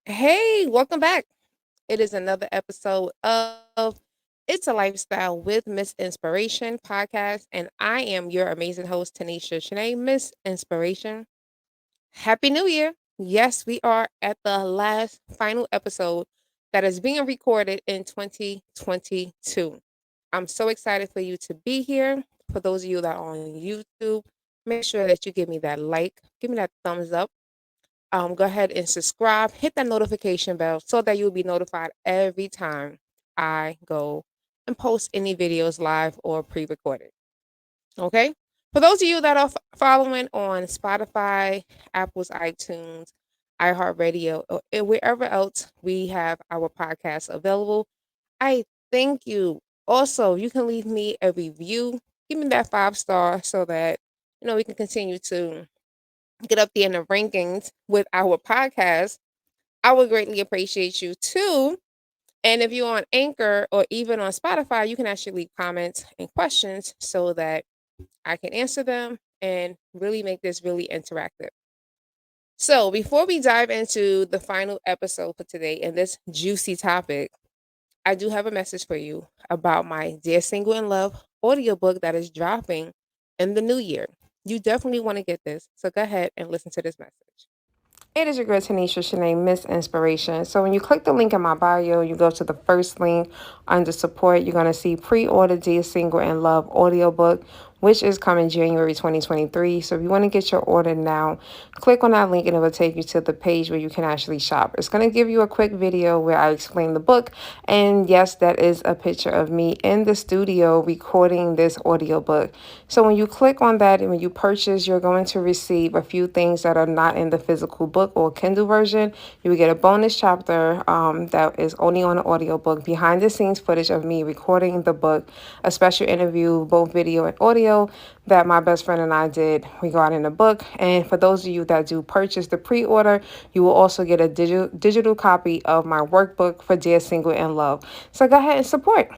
Hey, welcome back. It is another episode of It's a Lifestyle with Miss Inspiration podcast, and I am your amazing host, Tanisha Shanee, Miss Inspiration. Happy New Year. Yes, we are at the last final episode that is being recorded in 2022. I'm so excited for you to be here. For those of you that are on YouTube, make sure that you give me that like, give me that thumbs up, go ahead and subscribe, hit that notification bell so that you'll be notified every time I go and post any videos live or pre-recorded. Okay. For those of you that are following on Spotify, Apple's iTunes, iHeartRadio, or wherever else we have our podcast available, I thank you. Also, you can leave me a review. Give me that 5 star so that we can continue to get up there in the rankings with our podcast. I would greatly appreciate you too. And if you're on Anchor or even on Spotify, you can actually leave comments and questions so that I can answer them and really make this really interactive. So, before we dive into the final episode for today and this juicy topic, I do have a message for you about my Dear Single in Love audiobook that is dropping in the new year. You definitely want to get this. So, go ahead and listen to this message. It is your girl Tanisha Shanae, Miss Inspiration. So when you click the link in my bio, you go to the first link under support. You're going to see pre-order Dear Single and Love audiobook, which is coming January 2023. So if you want to get your order now, click on that link and it will take you to the page where you can actually shop. It's going to give you a quick video where I explain the book. And yes, that is a picture of me in the studio recording this audiobook. So when you click on that and when you purchase, you're going to receive a few things that are not in the physical book or Kindle version. You will get a bonus chapter that is only on the audiobook, behind the scenes footage of me recording the book, a special interview, both video and audio, that my best friend and I did regarding the book. And for those of you that do purchase the pre-order, you will also get a digital copy of my workbook for Dear Single and Love. So go ahead and support.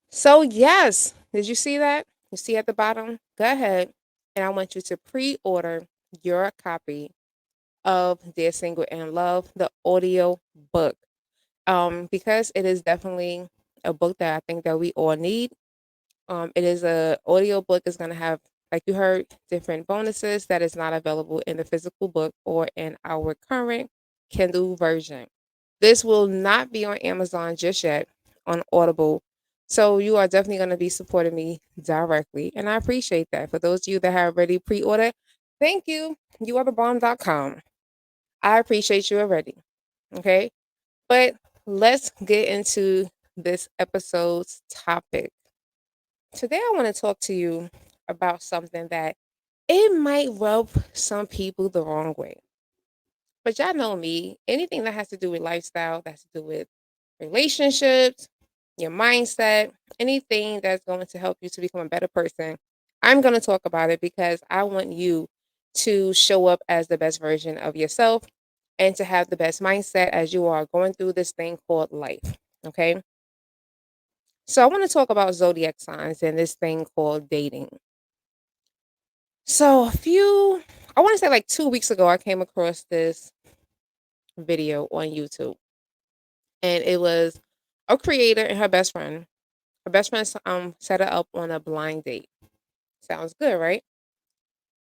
So yes, did you see that? You see at the bottom? Go ahead, and I want you to pre-order your copy of Dear Single and Love, the audio book. Because it is definitely a book that I think that we all need. It is a audio book. Is gonna have, like you heard, different bonuses that is not available in the physical book or in our current Kindle version. This will not be on Amazon just yet, on Audible. So you are definitely going to be supporting me directly. And I appreciate that. For those of you that have already pre-ordered, thank you. You are the bomb.com. I appreciate you already. Okay. But let's get into this episode's topic. Today I want to talk to you about something that it might rub some people the wrong way. But y'all know me, anything that has to do with lifestyle, that has to do with relationships, your mindset, anything that's going to help you to become a better person, I'm going to talk about it because I want you to show up as the best version of yourself and to have the best mindset as you are going through this thing called life. Okay. So I want to talk about zodiac signs and this thing called dating. So I want to say like 2 weeks ago, I came across this video on YouTube, and it was a creator and her best friend. Her best friend set her up on a blind date. Sounds good, right?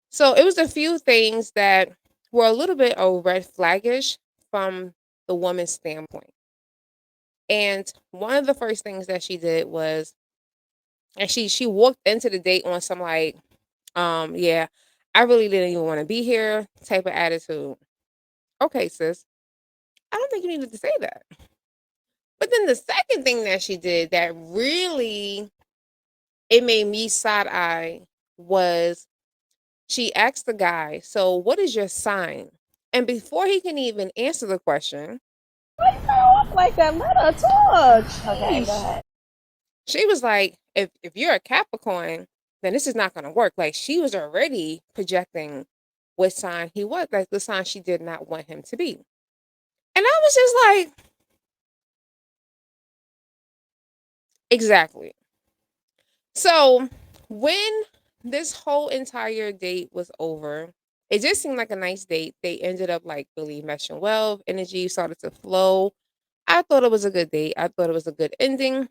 So it was a few things that were a little bit of red flaggish from the woman's standpoint. And one of the first things that she did was, and she walked into the date on some like, yeah, I really didn't even want to be here type of attitude. Okay, sis, I don't think you needed to say that. But then the second thing that she did that really it made me side eye was she asked the guy, "So what is your sign?" And before he can even answer the question, Off like that. Let her talk. Okay, go ahead. she was like, if you're a Capricorn, then this is not gonna work. Like she was already projecting what sign he was, like the sign she did not want him to be. And I was just like, exactly. So when this whole entire date was over It just seemed like a nice date. They ended up like really meshing well. Energy started to flow. I thought it was a good date. I thought it was a good ending.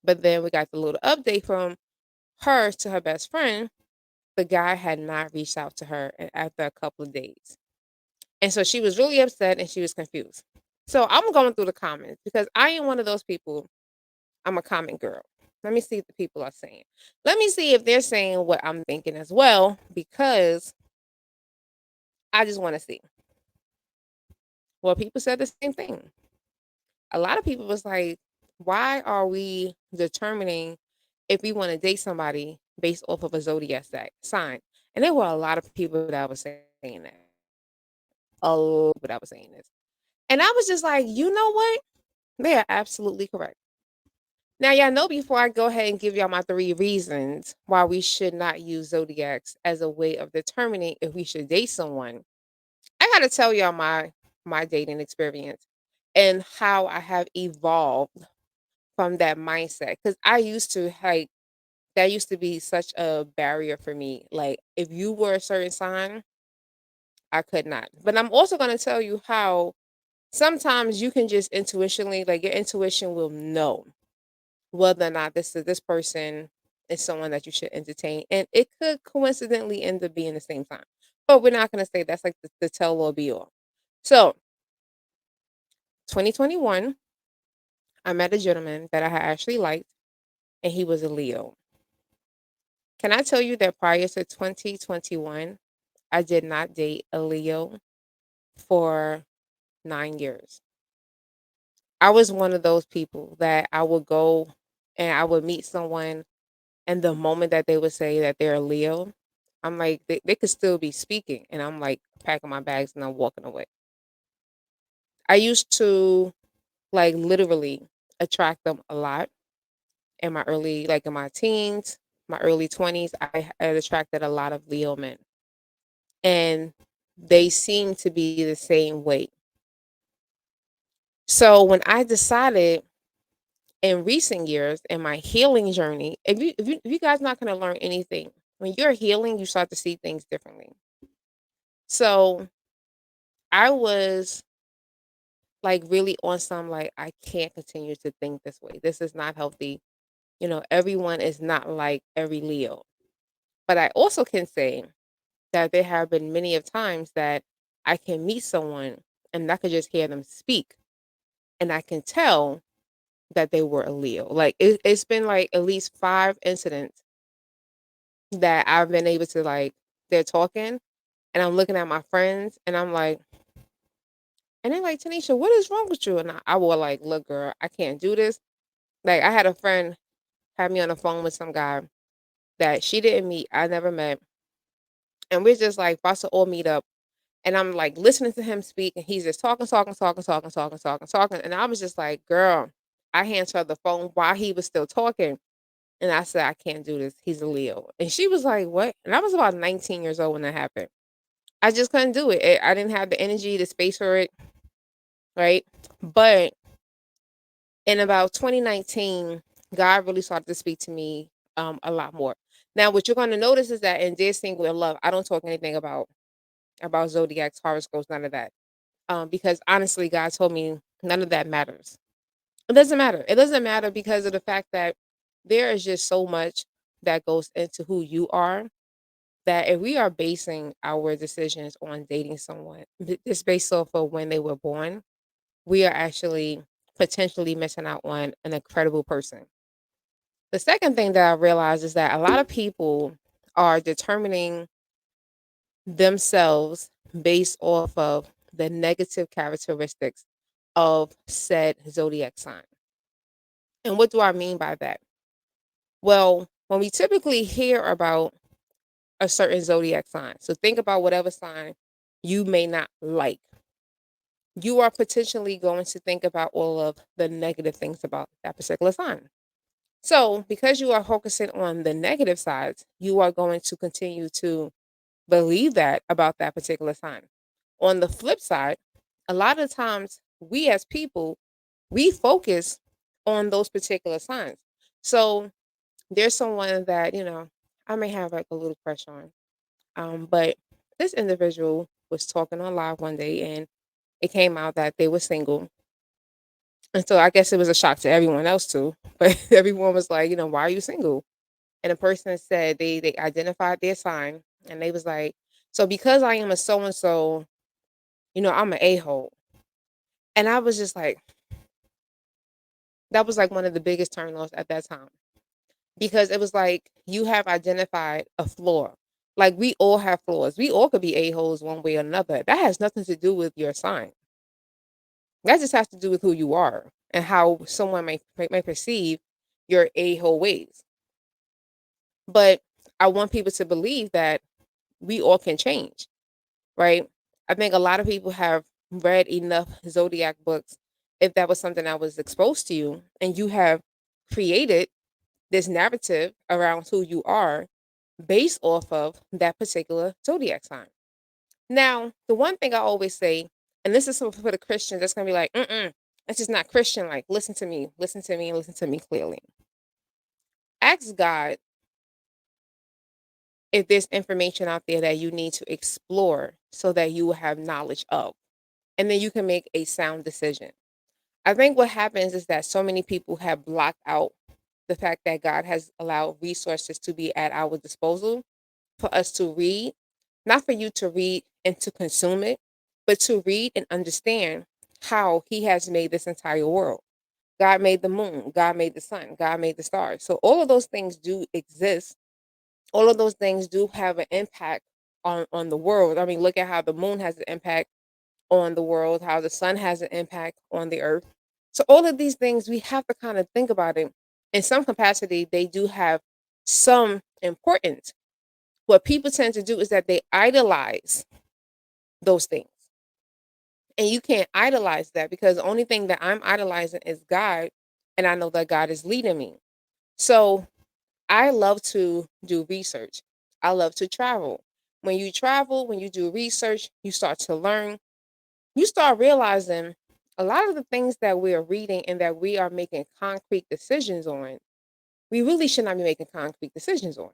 But then we got the little update from her to her best friend. The guy had not reached out to her after a couple of days. And so she was really upset and she was confused. So I'm going through the comments because I am one of those people. I'm a comment girl. Let me see what the people are saying. Let me see if they're saying what I'm thinking as well, because I just want to see. Well, people said the same thing. A lot of people was like, why are we determining if we want to date somebody based off of a zodiac sign? And there were a lot of people that was saying that. A lot of people that was saying this. And I was just like, you know what? They are absolutely correct. Now, y'all know before I go ahead and give y'all my three reasons why we should not use zodiacs as a way of determining if we should date someone, I got to tell y'all my dating experience and how I have evolved from that mindset. Because I used to like that used to be such a barrier for me. Like if you were a certain sign, I could not. But I'm also going to tell you how sometimes you can just intuitionally, like your intuition will know whether or not this person is someone that you should entertain, and it could coincidentally end up being the same time. But we're not going to say that's like the tell all be all. So 2021, I met a gentleman that I had actually liked, and he was a Leo. Can I tell you that prior to 2021, I did not date a Leo for 9 years. I was one of those people that I would go and I would meet someone, and the moment that they would say that they're a Leo, I'm like, they could still be speaking. And I'm like packing my bags and I'm walking away. I used to like literally attract them a lot in my early, like in my teens, my early 20s. I had attracted a lot of Leo men. And they seem to be the same way. So when I decided in recent years in my healing journey, if you guys not going to learn anything, when you're healing, you start to see things differently. So I was like really on some like I can't continue to think this way. This is not healthy. Everyone is not like every Leo. But I also can say that there have been many of times that I can meet someone and I could just hear them speak and I can tell that they were a Leo. Like it's been like at least 5 incidents that I've been able to like they're talking and I'm looking at my friends and I'm like, and they're like, Tanisha, what is wrong with you? And I will like, look, girl, I can't do this. Like I had a friend have me on the phone with some guy that she didn't meet, I never met. And we're just like about to all meet up. And I'm like listening to him speak and he's just talking, talking, talking, talking, talking, talking, talking. And I was just like, girl, I handed her the phone while he was still talking. And I said, I can't do this. He's a Leo. And she was like, what? And I was about 19 years old when that happened. I just couldn't do it. I didn't have the energy, the space for it. Right. But in about 2019, God really started to speak to me a lot more. Now, what you're going to notice is that in Dear Single in Love, I don't talk anything about zodiacs, horoscopes, none of that. Because honestly, God told me none of that matters. It doesn't matter. It doesn't matter because of the fact that there is just so much that goes into who you are, that if we are basing our decisions on dating someone just based off of when they were born, we are actually potentially missing out on an incredible person. The second thing that I realized is that a lot of people are determining themselves based off of the negative characteristics of said zodiac sign. And what do I mean by that? Well, when we typically hear about a certain zodiac sign, so think about whatever sign you may not like, you are potentially going to think about all of the negative things about that particular sign. So, because you are focusing on the negative sides, you are going to continue to believe that about that particular sign. On the flip side, a lot of times we as people, we focus on those particular signs. So, there's someone that, I may have like a little crush on. But this individual was talking on live one day, and it came out that they were single. And so I guess it was a shock to everyone else too. But everyone was like, why are you single? And the person said they identified their sign, and they was like, so because I am a so and so, I'm an a-hole. And I was just like, that was like one of the biggest turn-offs at that time. Because it was like you have identified a flaw. Like we all have flaws. We all could be a-holes one way or another. That has nothing to do with your sign. That just has to do with who you are and how someone may perceive your a-hole ways. But I want people to believe that we all can change, right? I think a lot of people have read enough Zodiac books, if that was something that was exposed to you, and you have created this narrative around who you are based off of that particular Zodiac sign. Now, the one thing I always say, and this is for the Christians that's going to be like, that's just not Christian. Like, listen to me, listen to me, and listen to me clearly. Ask God if there's information out there that you need to explore so that you will have knowledge of, and then you can make a sound decision. I think what happens is that so many people have blocked out the fact that God has allowed resources to be at our disposal for us to read, not for you to read and to consume it, but to read and understand how He has made this entire world. God made the moon, God made the sun, God made the stars. So all of those things do exist. All of those things do have an impact on the world. I mean, look at how the moon has an impact on the world, how the sun has an impact on the earth. So all of these things we have to kind of think about it. In some capacity, they do have some importance. What people tend to do is that they idolize those things. And you can't idolize that because the only thing that I'm idolizing is God. And I know that God is leading me. So I love to do research. I love to travel. When you travel, when you do research, you start to learn. You start realizing a lot of the things that we are reading and that we are making concrete decisions on, we really should not be making concrete decisions on.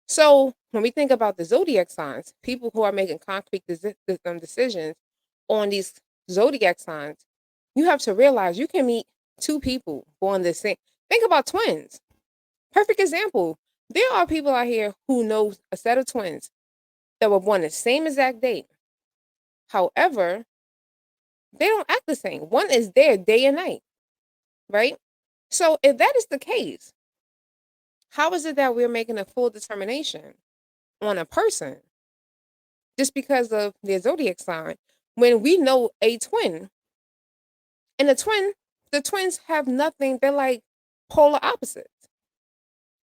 So when we think about the zodiac signs, people who are making concrete decisions on these zodiac signs, you have to realize you can meet two people born the same. Think about twins. Perfect example. There are people out here who know a set of twins that were born the same exact date. However, they don't act the same. One is there day and night, right? So if that is the case, how is it that we're making a full determination on a person just because of their zodiac sign when we know a twin and the twins have nothing, they're like polar opposites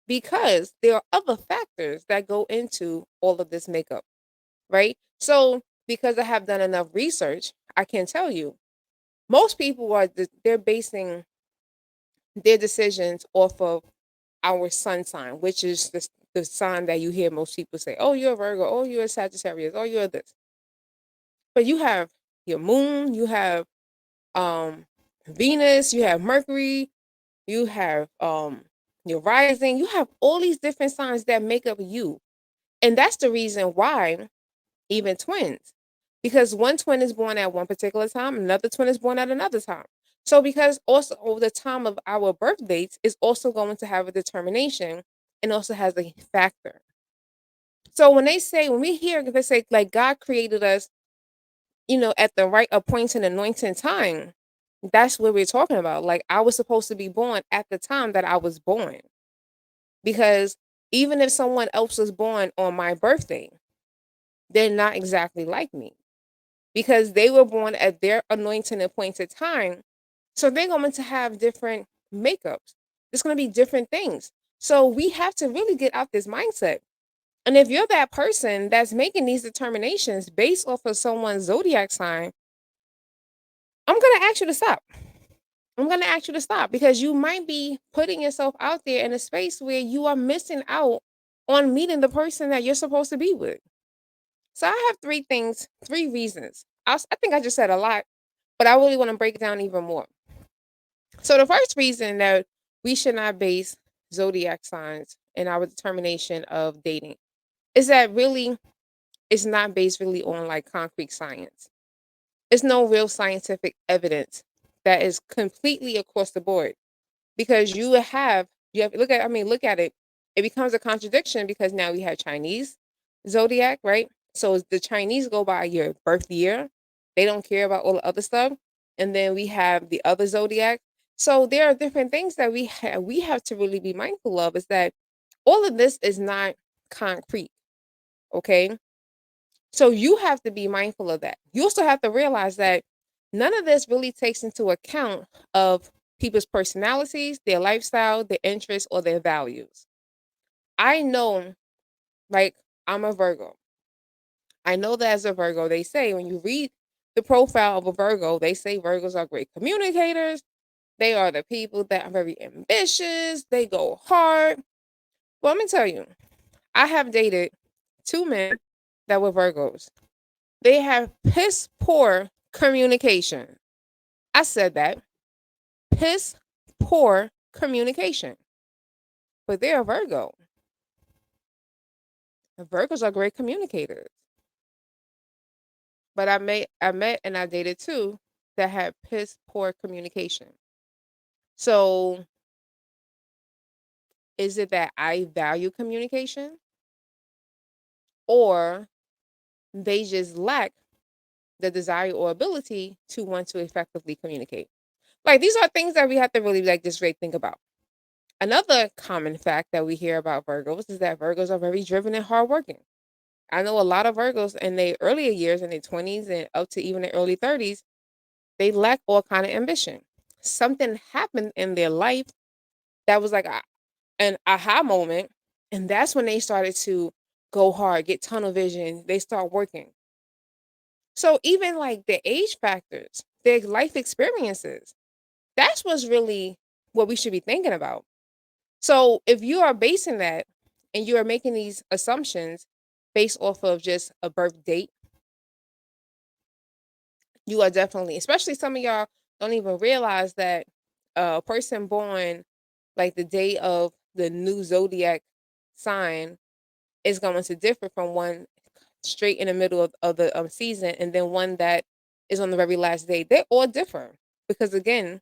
because there are other factors that go into all of this makeup, right? So because I have done enough research, I can tell you most people they're basing their decisions off of our sun sign, which is the sign that you hear most people say, oh, you're a Virgo, oh, you're a Sagittarius, oh, you're this. But you have your moon, you have um Venus, you have Mercury, you have your rising, you have all these different signs that make up you. And that's the reason why even twins, because one twin is born at one particular time, another twin is born at another time. So because also over the time of our birth dates is also going to have a determination and also has a factor. So when we hear they say like God created us, at the right appointed anointing time, that's what we're talking about. Like I was supposed to be born at the time that I was born. Because even if someone else was born on my birthday, they're not exactly like me because they were born at their anointed appointed time. So they're going to have different makeups. There's going to be different things. So we have to really get out this mindset. And if you're that person that's making these determinations based off of someone's zodiac sign, I'm going to ask you to stop. I'm going to ask you to stop because you might be putting yourself out there in a space where you are missing out on meeting the person that you're supposed to be with. So I have three reasons. I think I just said a lot, but I really want to break it down even more. So the first reason that we should not base zodiac signs in our determination of dating is that really it's not based really on like concrete science. It's no real scientific evidence that is completely across the board because you have look at it. It becomes a contradiction because now we have Chinese zodiac, right? So the Chinese go by your birth year. They don't care about all the other stuff. And then we have the other zodiac. So there are different things that we have to really be mindful of is that all of this is not concrete, okay? So you have to be mindful of that. You also have to realize that none of this really takes into account of people's personalities, their lifestyle, their interests, or their values. I know, like, I'm a Virgo. I know that as a Virgo, they say when you read the profile of a Virgo, they say Virgos are great communicators. They are the people that are very ambitious. They go hard. Well, let me tell you, I have dated two men that were Virgos. They have piss poor communication. I said that. Piss poor communication. But they're a Virgo. Virgos are great communicators. But I met and I dated two that had piss poor communication. So is it that I value communication or they just lack the desire or ability to want to effectively communicate? Like these are things that we have to really like just really think about. Another common fact that we hear about Virgos is that Virgos are very driven and hardworking. I know a lot of Virgos in their earlier years, in their 20s and up to even their early 30s, they lack all kind of ambition. Something happened in their life that was like an aha moment, and that's when they started to go hard, get tunnel vision. They start working. So even like the age factors, their life experiences, that's what's really what we should be thinking about. So if you are basing that and you are making these assumptions based off of just a birth date, you are definitely, especially some of y'all don't even realize that a person born like the day of the new zodiac sign is going to differ from one straight in the middle of the season and then one that is on the very last day. They all differ because again,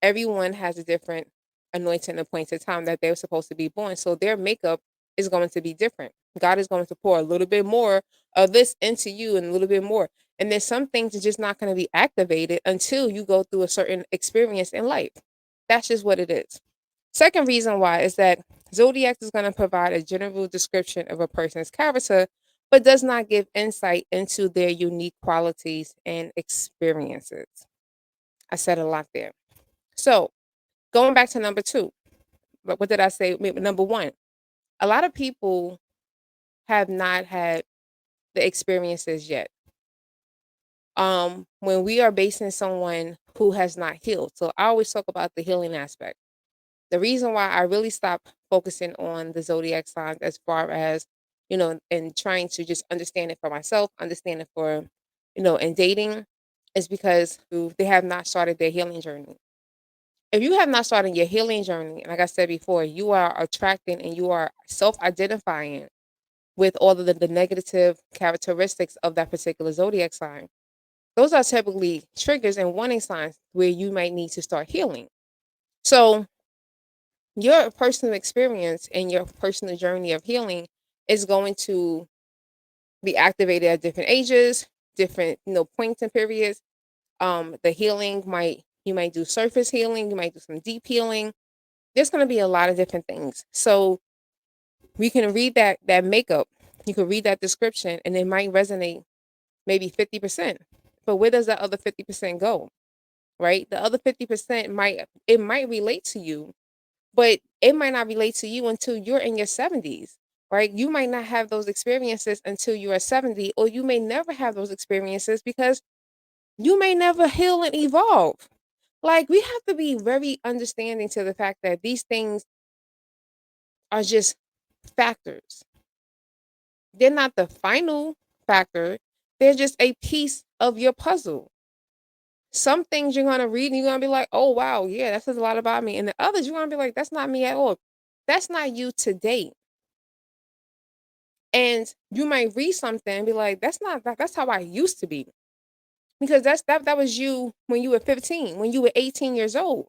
everyone has a different anointing appointed time that they're supposed to be born. So their makeup is going to be different. God is going to pour a little bit more of this into you and a little bit more. And there's some things that just not going to be activated until you go through a certain experience in life. That's just what it is. Second reason why is that Zodiac is going to provide a general description of a person's character, but does not give insight into their unique qualities and experiences. I said a lot there. So, going back to number two, what did I say? Number one, a lot of people have not had the experiences yet. When we are basing someone who has not healed. So I always talk about the healing aspect. The reason why I really stopped focusing on the zodiac signs as far as, and trying to just understand it for myself, understand it for, and dating is because they have not started their healing journey. If you have not started your healing journey, like I said before, you are attracting and you are self-identifying with all of the negative characteristics of that particular zodiac sign. Those are typically triggers and warning signs where you might need to start healing. So your personal experience and your personal journey of healing is going to be activated at different ages, different, points and periods. The healing you might do surface healing, you might do some deep healing. There's going to be a lot of different things. So we can read that makeup. You can read that description and it might resonate maybe 50%. But where does that other 50% go? Right? The other 50% might relate to you, but it might not relate to you until you're in your 70s. Right? You might not have those experiences until you are 70, or you may never have those experiences because you may never heal and evolve. Like we have to be very understanding to the fact that these things are just factors. They're not the final factor. They're just a piece of your puzzle. Some things you're gonna read and you're gonna be like, oh wow, yeah, that says a lot about me. And the others you're gonna be like, that's not me at all. That's not you today. And you might read something and be like, that's not that's how I used to be. Because that was you when you were 15, when you were 18 years old.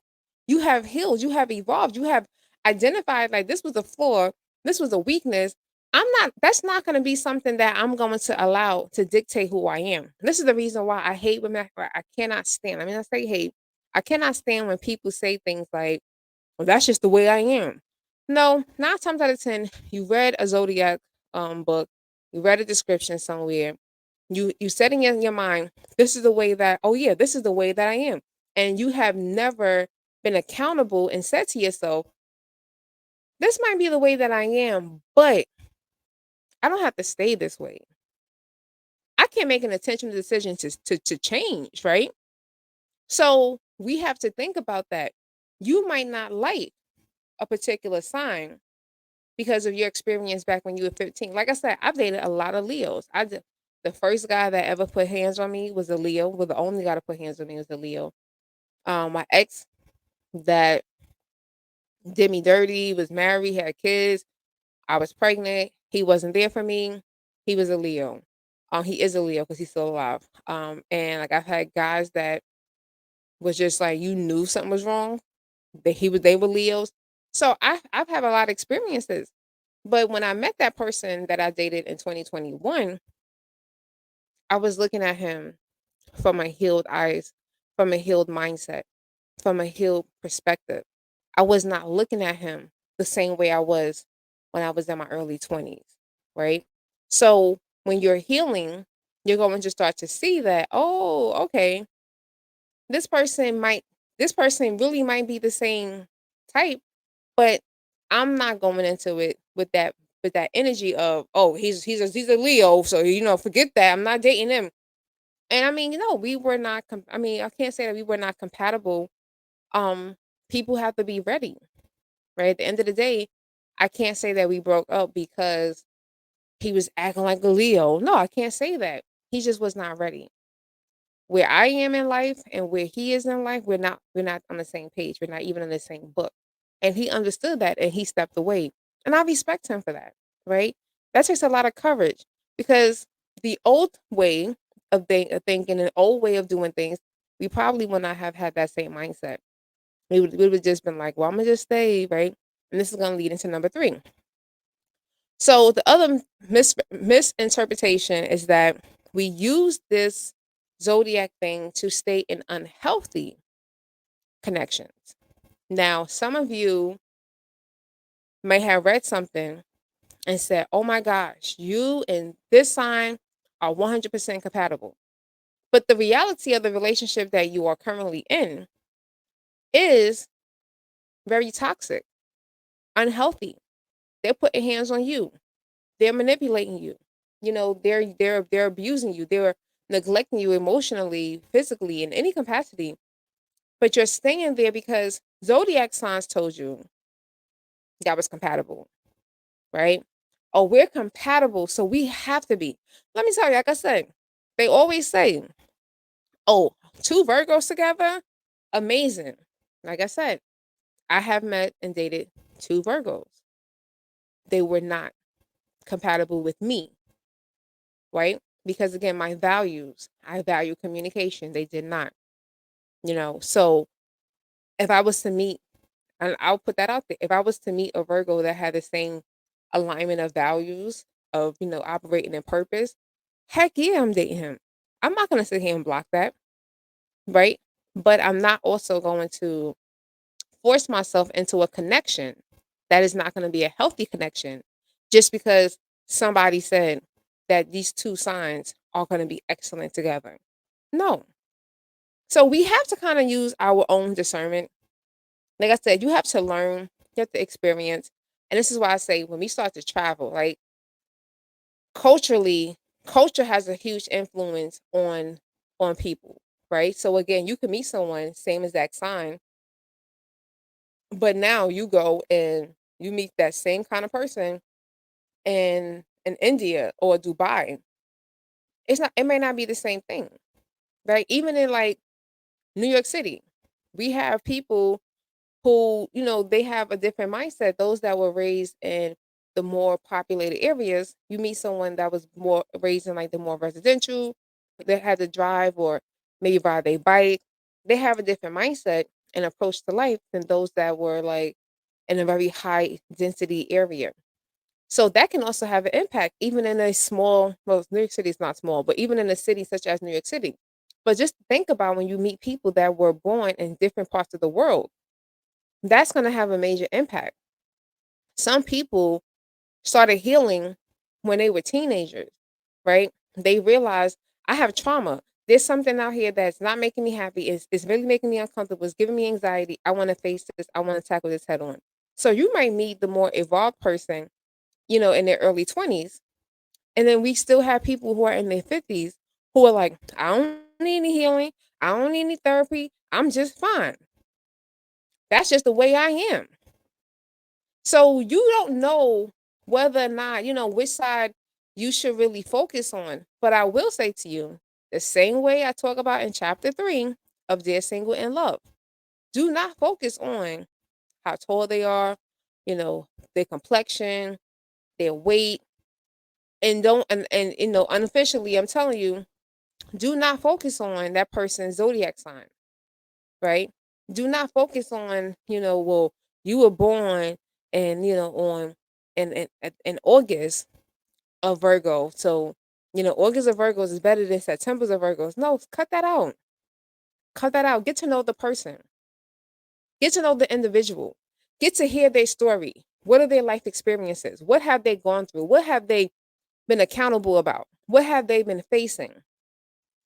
You have healed, you have evolved, you have identified like this was a flaw, this was a weakness. That's not going to be something that I'm going to allow to dictate who I am. This is the reason why I hate women. I cannot stand. I mean, I say hate. I cannot stand when people say things like, well, that's just the way I am. No, 9 times out of 10, you read a Zodiac book, you read a description somewhere, you setting in your mind, this is the way that, oh yeah, this is the way that I am. And you have never been accountable and said to yourself, this might be the way that I am, but I don't have to stay this way. I can't make an intentional decision to change, right? So we have to think about that. You might not like a particular sign because of your experience back when you were 15. Like I said, I've dated a lot of Leos. The first guy that ever put hands on me was a Leo. Was the only guy to put hands on me was a Leo. My ex that did me dirty, was married, had kids. I was pregnant. He wasn't there for me. He was a Leo. He is a Leo because he's still alive. And like I've had guys that was just like you knew something was wrong. They were Leos. So I've had a lot of experiences. But when I met that person that I dated in 2021, I was looking at him from a healed eyes, from a healed mindset, from a healed perspective. I was not looking at him the same way I was when I was in my early 20s, right? So when you're healing, you're going to start to see that, oh, okay, this person might, this person really might be the same type, but I'm not going into it with that energy of, oh, he's a Leo, so forget that. I'm not dating him. And I mean, we were not I mean, I can't say that we were not compatible. Um People have to be ready, right? At the end of the day, I can't say that we broke up because he was acting like a Leo. No, I can't say that. He just was not ready. Where I am in life and where he is in life, we're not on the same page. We're not even in the same book. And he understood that and he stepped away. And I respect him for that, right? That takes a lot of courage because the old way of thinking, an old way of doing things, we probably would not have had that same mindset. We would have just been like, well, I'm gonna just stay, right? And this is gonna lead into number three. So the other misinterpretation is that we use this zodiac thing to stay in unhealthy connections. Now, some of you may have read something and said, "Oh my gosh, you and this sign are 100% compatible." But the reality of the relationship that you are currently in is very toxic, unhealthy. They're putting hands on you. They're manipulating you. They're abusing you. They're neglecting you emotionally, physically, in any capacity. But you're staying there because zodiac signs told you that was compatible, right? Oh, we're compatible, so we have to be. Let me tell you, like I said, they always say, oh, two Virgos together, amazing. Like I said, I have met and dated two Virgos. They were not compatible with me, right? Because again, my values, I value communication. They did not, So if I was to meet, and I'll put that out there, if I was to meet a Virgo that had the same alignment of values of, operating in purpose, heck yeah, I'm dating him. I'm not going to sit here and block that, right? But I'm not also going to force myself into a connection that is not going to be a healthy connection just because somebody said that these two signs are going to be excellent together. No. So we have to kind of use our own discernment. Like I said, you have to learn, you have to experience. And this is why I say when we start to travel, like culturally, culture has a huge influence on people, right? So again, you can meet someone, same exact sign, but now you go and you meet that same kind of person in India or Dubai. It may not be the same thing. Right? Even in like New York City, we have people who, they have a different mindset. Those that were raised in the more populated areas, you meet someone that was more raised in like the more residential, that had to drive or maybe ride their bike. They have a different mindset and approach to life than those that were like in a very high density area. So that can also have an impact, even in a small, well, New York City is not small, but even in a city such as New York City. But just think about when you meet people that were born in different parts of the world, that's going to have a major impact. Some people started healing when they were teenagers, right? They realized I have trauma. There's something out here that's not making me happy. It's really making me uncomfortable. It's giving me anxiety. I want to face this. I want to tackle this head on. So you might meet the more evolved person, in their early 20s. And then we still have people who are in their 50s who are like, I don't need any healing. I don't need any therapy. I'm just fine. That's just the way I am. So you don't know whether or not, which side you should really focus on. But I will say to you, the same way I talk about in chapter 3 of Dear Single in Love, do not focus on how tall they are, you know, their complexion, their weight, and don't and unofficially I'm telling you, do not focus on that person's zodiac sign, right? Do not focus on, well, you were born and on in August of Virgo. So, August of Virgos is better than September's of Virgos. No, cut that out. Cut that out. Get to know the person. Get to know the individual. Get to hear their story. What are their life experiences? What have they gone through? What have they been accountable about? What have they been facing?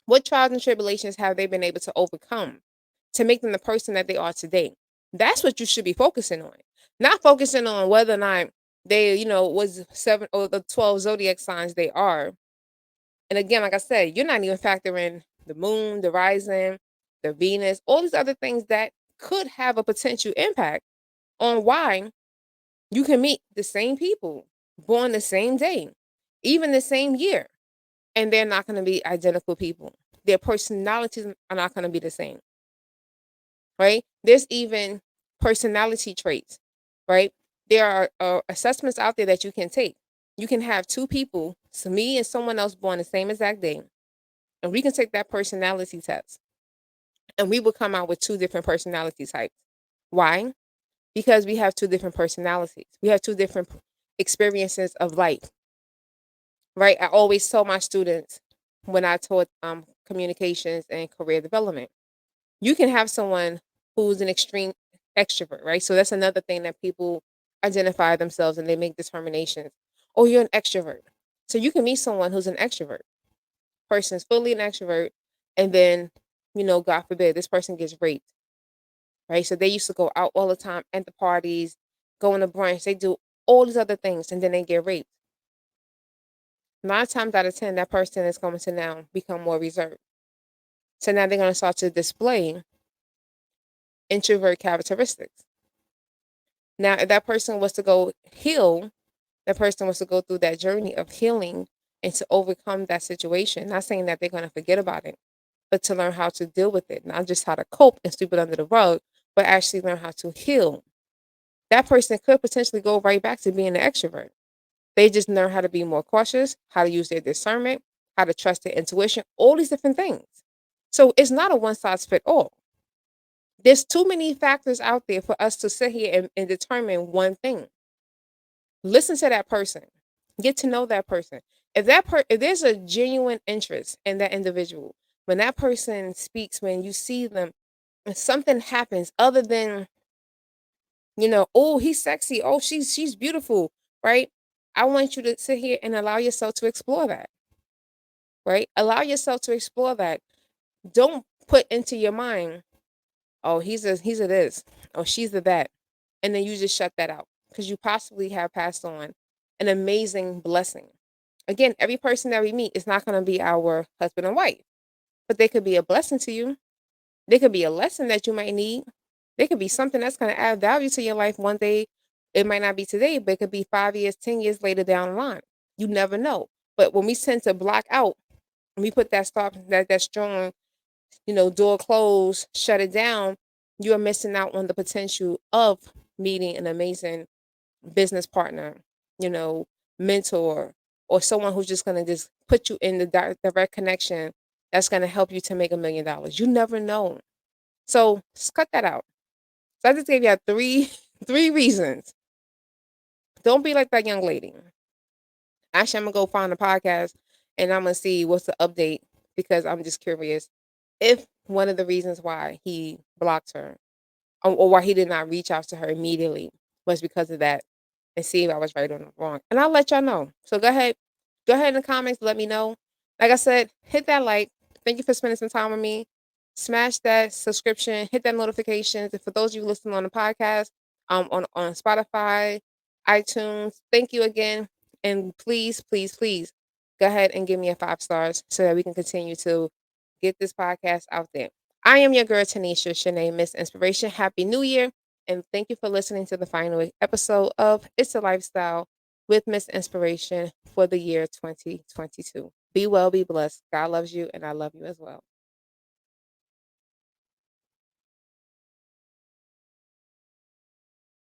What trials and tribulations have they been able to overcome to make them the person that they are today? That's what you should be focusing on. Not focusing on whether or not they, was 7 or the 12 zodiac signs they are. And again, like I said, you're not even factoring the moon, the rising, the Venus, all these other things that could have a potential impact on why you can meet the same people born the same day, even the same year, and they're not going to be identical people. Their personalities are not going to be the same, right? There's even personality traits, right? There are assessments out there that you can take. You can have two people, so me and someone else born the same exact day, and we can take that personality test, and we will come out with two different personality types. Why? Because we have two different personalities. We have two different experiences of life, right? I always tell my students when I taught communications and career development, you can have someone who's an extreme extrovert, right? So that's another thing that people identify themselves and they make determinations. Oh, you're an extrovert. So you can meet someone who's an extrovert. Person's fully an extrovert, and then, God forbid, this person gets raped, right? So they used to go out all the time at the parties, go on the brunch, they do all these other things, and then they get raped. 9 times out of 10, that person is going to now become more reserved. So now they're going to start to display introvert characteristics. Now, if that person was to go heal, that person was to go through that journey of healing and to overcome that situation, not saying that they're going to forget about it, but to learn how to deal with it, not just how to cope and sweep it under the rug, but actually learn how to heal. That person could potentially go right back to being an extrovert. They just learn how to be more cautious, how to use their discernment, how to trust their intuition, all these different things. So it's not a one size fit all. There's too many factors out there for us to sit here and determine one thing. Listen to that person. Get to know that person. If there's a genuine interest in that individual, when that person speaks, when you see them, and something happens other than, oh, he's sexy, oh, she's beautiful, right? I want you to sit here and allow yourself to explore that, right? Allow yourself to explore that. Don't put into your mind, oh, he's a this, oh, she's a that, and then you just shut that out because you possibly have passed on an amazing blessing. Again, every person that we meet is not going to be our husband and wife, but they could be a blessing to you. They could be a lesson that you might need. They could be something that's going to add value to your life one day. It might not be today, but it could be 5 years, 10 years later down the line. You never know. But when we tend to block out, and we put that stop, that strong, door closed, shut it down, you are missing out on the potential of meeting an amazing business partner you know, mentor or someone who's just gonna just put you in the direct connection that's gonna help you to make $1 million. You never know. So just cut that out. So I just gave you three three reasons. Don't be like that young lady. Actually, I'm gonna go find a podcast and I'm gonna see what's the update because I'm just curious if one of the reasons why he blocked her or why he did not reach out to her immediately was because of that and see if I was right or wrong. And I'll let y'all know. So go ahead in the comments, let me know. Like I said, hit that like. Thank you for spending some time with me. Smash that subscription, hit that notifications. And for those of you listening on the podcast, on Spotify, iTunes, thank you again. And please, please, please go ahead and give me a 5 stars so that we can continue to get this podcast out there. I am your girl, Tanisha, Shanee, Miss Inspiration. Happy New Year. And thank you for listening to the final episode of It's a Lifestyle with Miss Inspiration for the year 2022. Be well, be blessed. God loves you, and I love you as well.